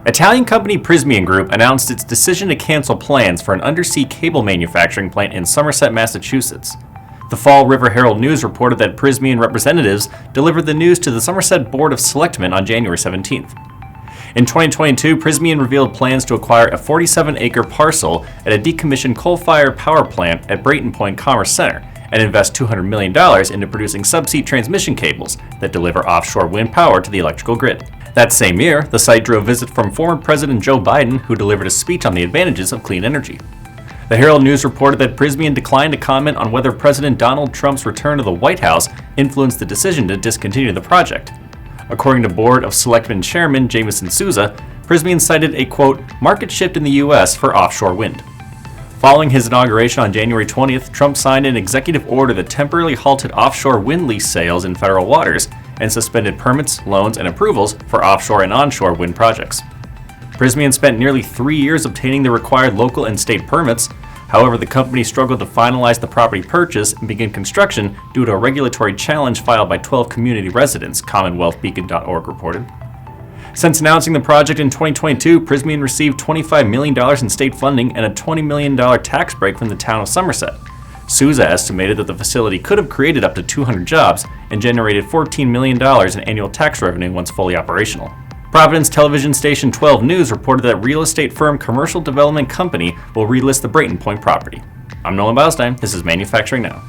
Italian company Prysmian Group announced its decision to cancel plans for an undersea cable manufacturing plant in Somerset, Massachusetts. The Fall River Herald-News reported that Prysmian representatives delivered the news to the Somerset Board of Selectmen on January 17th. In 2022, Prysmian revealed plans to acquire a 47-acre parcel at a decommissioned coal-fired power plant at Brayton Point Commerce Center and invest $200 million into producing subsea transmission cables that deliver offshore wind power to the electrical grid. That same year, the site drew a visit from former President Joe Biden, who delivered a speech on the advantages of clean energy. The Herald-News reported that Prysmian declined to comment on whether President Donald Trump's return to the White House influenced the decision to discontinue the project. According to Board of Selectmen Chairman Jamison Souza, Prysmian cited a, quote, market shift in the U.S. for offshore wind. Following his inauguration on January 20th, Trump signed an executive order that temporarily halted offshore wind lease sales in federal waters and suspended permits, loans, and approvals for offshore and onshore wind projects. Prysmian spent nearly 3 years obtaining the required local and state permits. However, the company struggled to finalize the property purchase and begin construction due to a regulatory challenge filed by 12 community residents, CommonwealthBeacon.org reported. Since announcing the project in 2022, Prysmian received $25 million in state funding and a $20 million tax break from the town of Somerset. Souza estimated that the facility could have created up to 200 jobs and generated $14 million in annual tax revenue once fully operational. Providence television station 12 News reported that real estate firm Commercial Development Company will relist the Brayton Point property. I'm Nolan Beilstein. This is Manufacturing Now.